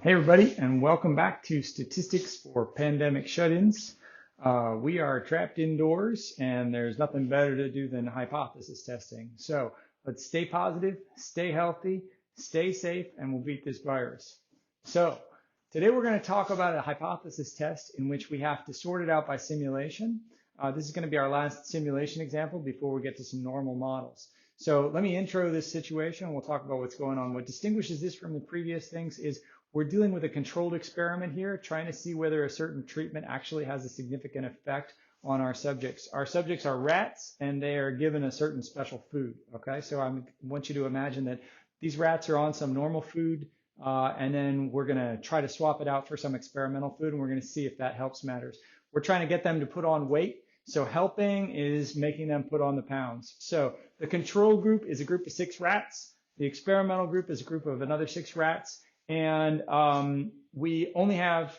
Hey everybody, and welcome back to Statistics for Pandemic Shut-ins. We are trapped indoors, and there's nothing better to do than hypothesis testing. So let's stay positive, stay healthy, stay safe, and we'll beat this virus. So today we're going to talk about a hypothesis test in which we have to sort it out by simulation. This is going to be our last simulation example before we get to some normal models. So let me intro this situation. We'll talk about what's going on. What distinguishes this from the previous things is we're dealing with a controlled experiment here, trying to see whether a certain treatment actually has a significant effect on our subjects. Our subjects are rats, and they are given a certain special food, okay? So I want you to imagine that these rats are on some normal food, and then we're going to try to swap it out for some experimental food, and we're going to see if that helps matters. We're trying to get them to put on weight. So helping is making them put on the pounds. So the control group is a group of 6 rats. The experimental group is a group of another 6 rats. And we only have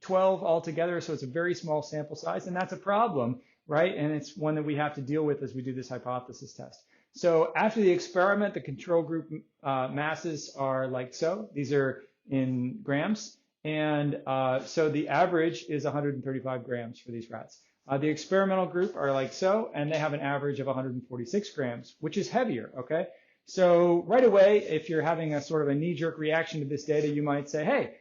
12 altogether, so it's a very small sample size, and that's a problem, right? And it's one that we have to deal with as we do this hypothesis test. So after the experiment, the control group masses are like so. These are in grams, and so the average is 135 grams for these rats. The experimental group are like so, and they have an average of 146 grams, which is heavier, okay? So right away, if you're having a sort of a knee-jerk reaction to this data, you might say, hey,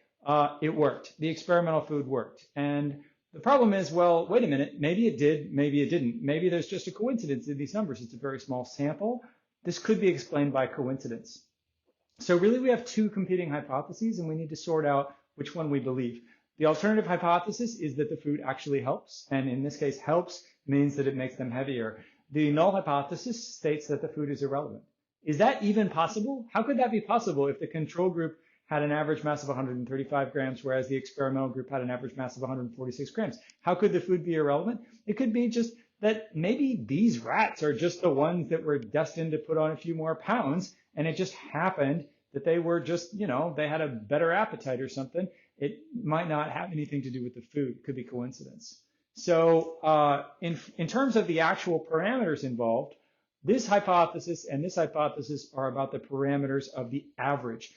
it worked. The experimental food worked. And the problem is, well, wait a minute, maybe it did, maybe it didn't. Maybe there's just a coincidence in these numbers. It's a very small sample. This could be explained by coincidence. So really, we have 2 competing hypotheses, and we need to sort out which one we believe. The alternative hypothesis is that the food actually helps, and in this case, helps means that it makes them heavier. The null hypothesis states that the food is irrelevant. Is that even possible? How could that be possible if the control group had an average mass of 135 grams, whereas the experimental group had an average mass of 146 grams? How could the food be irrelevant? It could be just that maybe these rats are just the ones that were destined to put on a few more pounds, and it just happened that they were just, they had a better appetite or something. It might not have anything to do with the food. It could be coincidence. So in terms of the actual parameters involved, this hypothesis and this hypothesis are about the parameters of the average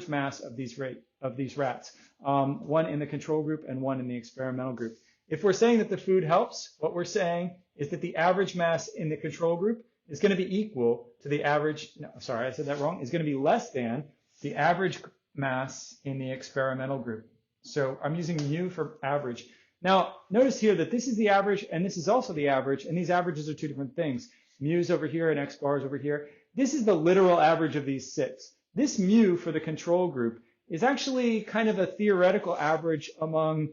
mass of these rats, one in the control group and one in the experimental group. If we're saying that the food helps, what we're saying is that the average mass in the control group is going to be equal to the average, no, sorry, I said that wrong, is going to be less than the average mass in the experimental group. So I'm using mu for average. Now, notice here that this is the average and this is also the average, and these averages are 2 different things. Mu's over here and x bars over here. This is the literal average of these 6. This mu for the control group is actually kind of a theoretical average among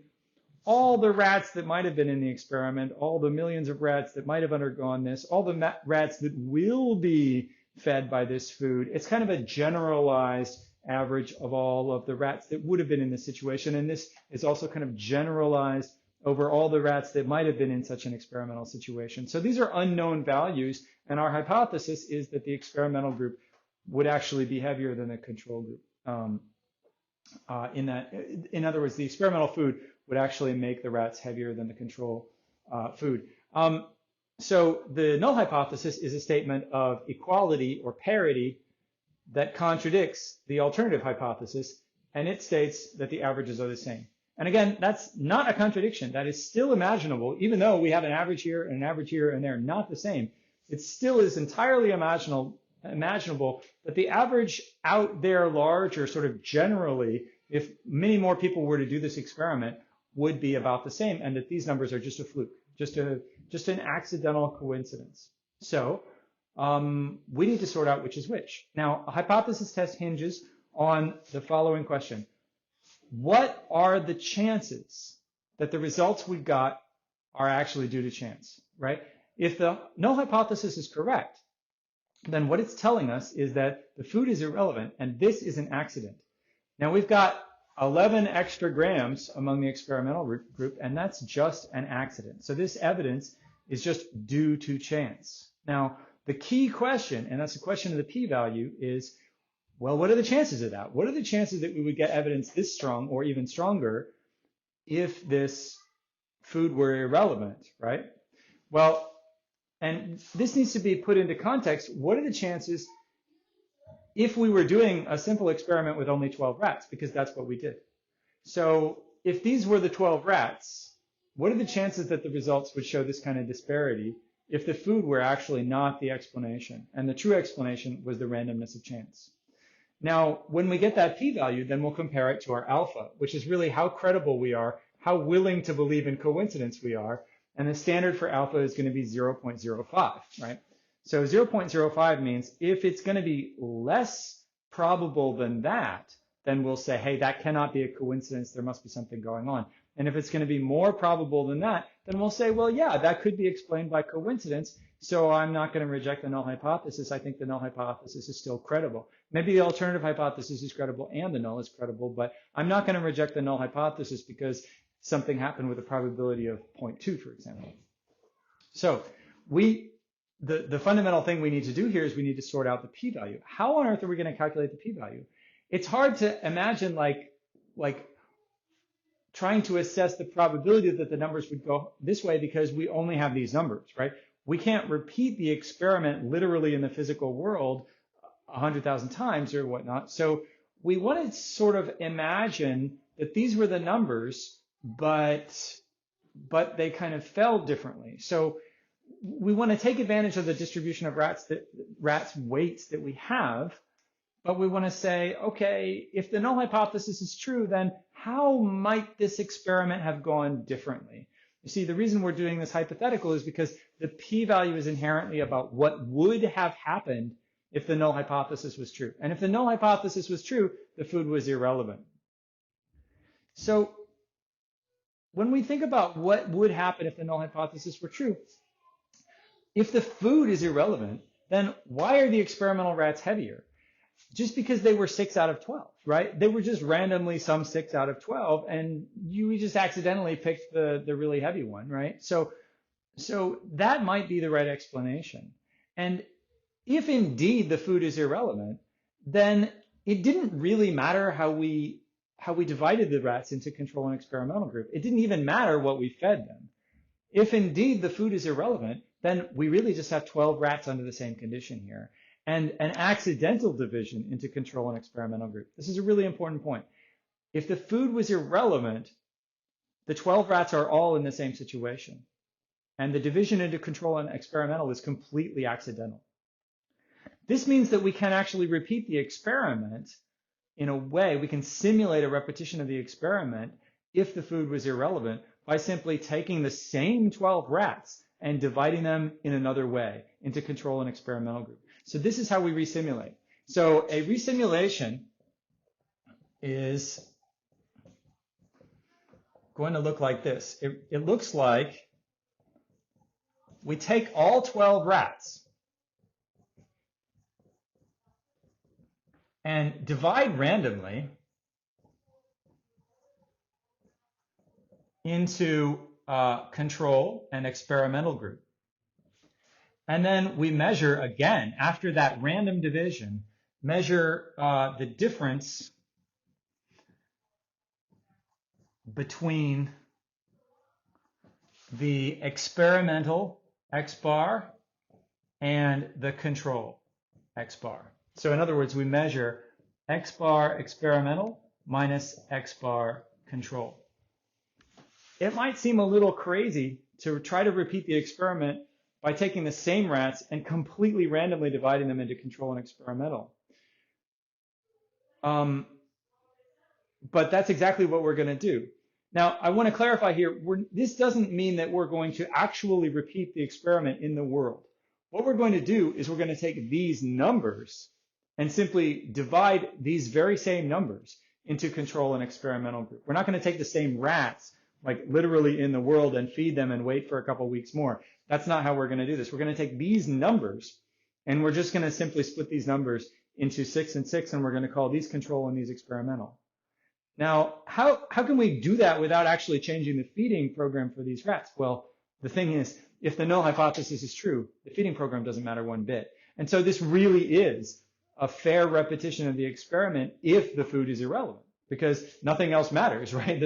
all the rats that might have been in the experiment, all the millions of rats that might have undergone this, all the rats that will be fed by this food. It's kind of a generalized average of all of the rats that would have been in this situation. And this is also kind of generalized over all the rats that might have been in such an experimental situation. So these are unknown values, and our hypothesis is that the experimental group would actually be heavier than the control group. In other words, the experimental food would actually make the rats heavier than the control food. So the null hypothesis is a statement of equality or parity that contradicts the alternative hypothesis, and it states that the averages are the same. And again, that's not a contradiction. That is still imaginable, even though we have an average here and an average here, and they're not the same. It still is entirely imaginable that the average out there large, or sort of generally, if many more people were to do this experiment, would be about the same, and that these numbers are just a fluke, just an accidental coincidence. So we need to sort out which is which. Now, a hypothesis test hinges on the following question. What are the chances that the results we got are actually due to chance, right? If the null hypothesis is correct, then what it's telling us is that the food is irrelevant and this is an accident. Now we've got 11 extra grams among the experimental group, and that's just an accident. So this evidence is just due to chance. Now, the key question, and that's the question of the p-value, is, well, what are the chances of that? What are the chances that we would get evidence this strong or even stronger if this food were irrelevant, right? Well, and this needs to be put into context. What are the chances if we were doing a simple experiment with only 12 rats, because that's what we did. So if these were the 12 rats, what are the chances that the results would show this kind of disparity if the food were actually not the explanation and the true explanation was the randomness of chance? Now, when we get that p-value, then we'll compare it to our alpha, which is really how credible we are, how willing to believe in coincidence we are. And the standard for alpha is going to be 0.05, right? So 0.05 means if it's going to be less probable than that, then we'll say, hey, that cannot be a coincidence. There must be something going on. And if it's going to be more probable than that, then we'll say, well, yeah, that could be explained by coincidence. So I'm not going to reject the null hypothesis. I think the null hypothesis is still credible. Maybe the alternative hypothesis is credible and the null is credible, but I'm not going to reject the null hypothesis because something happened with a probability of 0.2, for example. So the fundamental thing we need to do here is we need to sort out the p-value. How on earth are we going to calculate the p-value? It's hard to imagine like trying to assess the probability that the numbers would go this way because we only have these numbers, right? We can't repeat the experiment literally in the physical world 100,000 times or whatnot. So we want to sort of imagine that these were the numbers, but they kind of fell differently. So we want to take advantage of the distribution of rats weights that we have, but we want to say, okay, if the null hypothesis is true, then how might this experiment have gone differently? You see, the reason we're doing this hypothetical is because the p-value is inherently about what would have happened if the null hypothesis was true. And if the null hypothesis was true, the food was irrelevant. So when we think about what would happen if the null hypothesis were true, if the food is irrelevant, then why are the experimental rats heavier? Just because they were 6 out of 12, right? They were just randomly some 6 out of 12, and you just accidentally picked the really heavy one, right? So that might be the right explanation. And if indeed the food is irrelevant, then it didn't really matter how we divided the rats into control and experimental group. It didn't even matter what we fed them. If indeed the food is irrelevant, then we really just have 12 rats under the same condition here. And an accidental division into control and experimental group. This is a really important point. If the food was irrelevant, the 12 rats are all in the same situation. And the division into control and experimental is completely accidental. This means that we can actually repeat the experiment in a way. We can simulate a repetition of the experiment if the food was irrelevant by simply taking the same 12 rats and dividing them in another way into control and experimental group. So this is how we resimulate. So a resimulation is going to look like this. It looks like we take all 12 rats and divide randomly into control and experimental group. And then we measure, again, after that random division, measure the difference between the experimental X bar and the control X bar. So in other words, we measure X bar experimental minus X bar control. It might seem a little crazy to try to repeat the experiment by taking the same rats and completely randomly dividing them into control and experimental. But that's exactly what we're going to do. Now, I want to clarify here, this doesn't mean that we're going to actually repeat the experiment in the world. What we're going to do is we're going to take these numbers and simply divide these very same numbers into control and experimental group. We're not going to take the same rats, like literally in the world, and feed them and wait for a couple weeks more. That's not how we're going to do this. We're going to take these numbers and we're just going to simply split these numbers into 6 and 6, and we're going to call these control and these experimental. Now, how can we do that without actually changing the feeding program for these rats? Well, the thing is, if the null hypothesis is true, the feeding program doesn't matter one bit. And so this really is a fair repetition of the experiment if the food is irrelevant, because nothing else matters, right?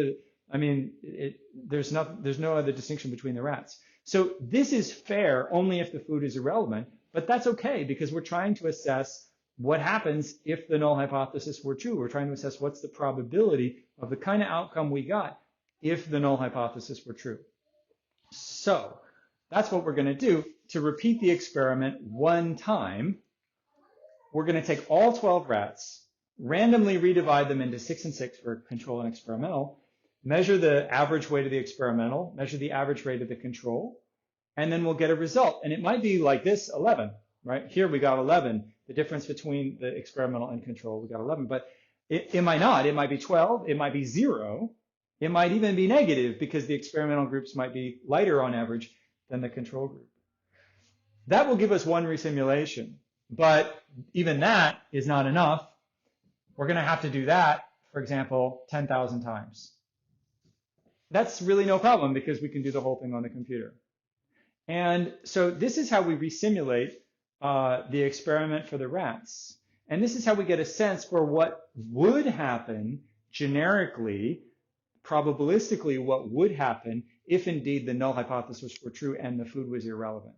There's no other distinction between the rats. So this is fair only if the food is irrelevant, but that's okay because we're trying to assess what happens if the null hypothesis were true. We're trying to assess what's the probability of the kind of outcome we got if the null hypothesis were true. So that's what we're going to do. To repeat the experiment one time, we're going to take all 12 rats, randomly redivide them into 6 and 6 for control and experimental, measure the average weight of the experimental, measure the average rate of the control, and then we'll get a result. And it might be like this, 11, right? Here we got 11. The difference between the experimental and control, we got 11. But it might not. It might be 12. It might be 0. It might even be negative because the experimental groups might be lighter on average than the control group. That will give us one resimulation. But even that is not enough. We're going to have to do that, for example, 10,000 times. That's really no problem because we can do the whole thing on the computer. And so this is how we resimulate the experiment for the rats. And this is how we get a sense for what would happen generically, probabilistically, what would happen if indeed the null hypothesis were true and the food was irrelevant.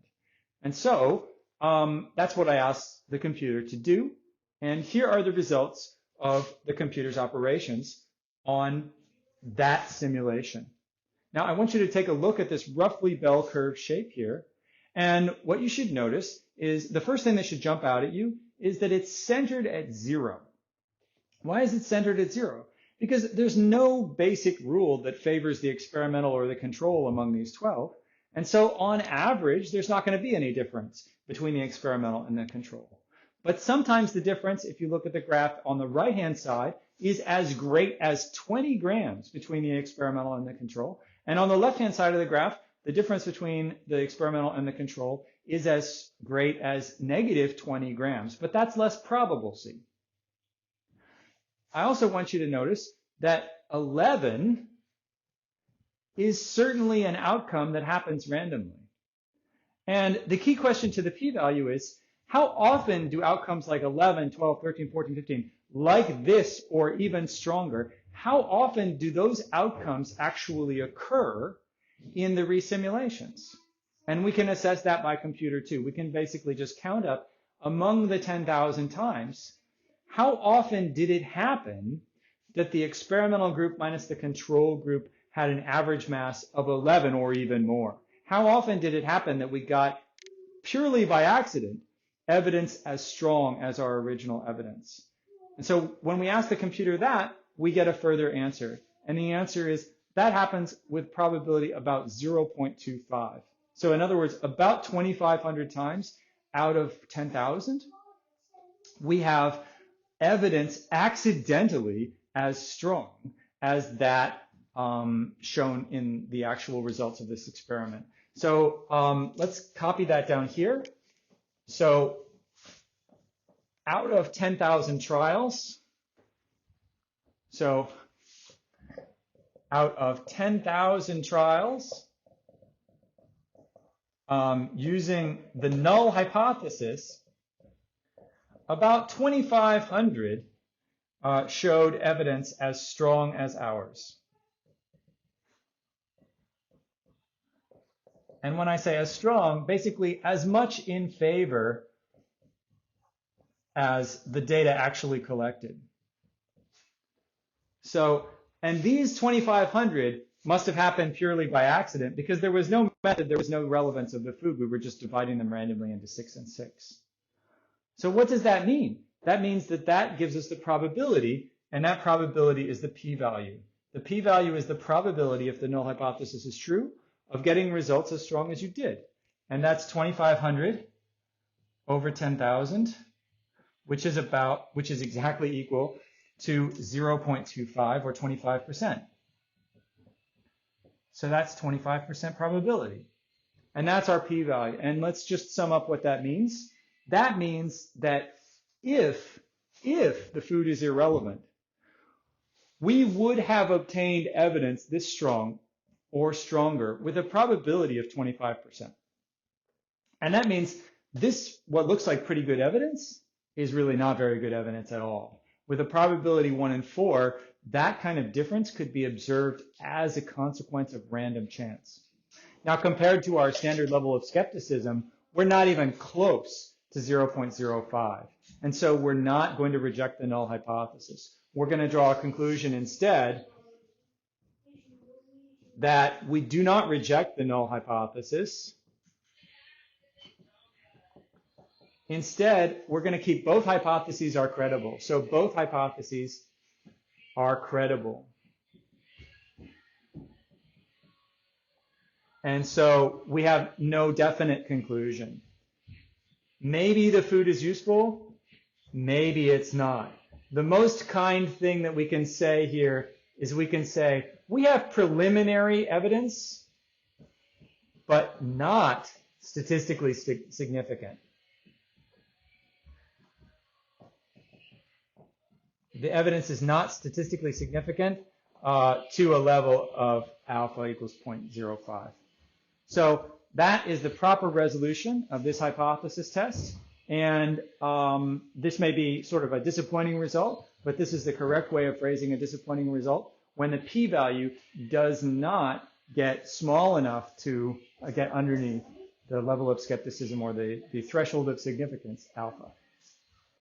And so that's what I asked the computer to do. And here are the results of the computer's operations on that simulation. Now, I want you to take a look at this roughly bell curve shape here. And what you should notice is the first thing that should jump out at you is that it's centered at 0. Why is it centered at 0? Because there's no basic rule that favors the experimental or the control among these 12. And so on average, there's not going to be any difference between the experimental and the control. But sometimes the difference, if you look at the graph on the right-hand side, is as great as 20 grams between the experimental and the control. And on the left-hand side of the graph, the difference between the experimental and the control is as great as negative 20 grams. But that's less probable, see. I also want you to notice that 11 is certainly an outcome that happens randomly. And the key question to the p-value is, how often do outcomes like 11, 12, 13, 14, 15, like this or even stronger, how often do those outcomes actually occur in the resimulations? And we can assess that by computer too. We can basically just count up among the 10,000 times, how often did it happen that the experimental group minus the control group had an average mass of 11 or even more? How often did it happen that we got, purely by accident, evidence as strong as our original evidence? And so when we ask the computer that, we get a further answer. And the answer is that happens with probability about 0.25. So in other words, about 2,500 times out of 10,000, we have evidence accidentally as strong as that shown in the actual results of this experiment. So let's copy that down here. So out of 10,000 trials, so out of 10,000 trials, using the null hypothesis, about 2,500 showed evidence as strong as ours. And when I say as strong, basically as much in favor as the data actually collected. So, and these 2,500 must have happened purely by accident because there was no method, there was no relevance of the food. We were just dividing them randomly into 6 and 6. So what does that mean? That means that that gives us the probability, and that probability is the p-value. The p-value is the probability, if the null hypothesis is true, of getting results as strong as you did. And that's 2,500 over 10,000, which is exactly equal to 0.25 or 25%. So that's 25% probability. And that's our p-value. And let's just sum up what that means. That means that if the food is irrelevant, we would have obtained evidence this strong or stronger with a probability of 25%. And that means this, what looks like pretty good evidence, is really not very good evidence at all. With a probability 1 in 4, that kind of difference could be observed as a consequence of random chance. Now, compared to our standard level of skepticism, we're not even close to 0.05. And so we're not going to reject the null hypothesis. We're going to draw a conclusion instead that we do not reject the null hypothesis. Instead, we're going to keep both hypotheses are credible. So both hypotheses are credible. And so we have no definite conclusion. Maybe the food is useful, maybe it's not. The most kind thing that we can say here is we can say, we have preliminary evidence, but not statistically significant. The evidence is not statistically significant to a level of alpha equals 0.05. So that is the proper resolution of this hypothesis test. And this may be sort of a disappointing result, but this is the correct way of phrasing a disappointing result when the p-value does not get small enough to get underneath the level of skepticism or the threshold of significance, alpha.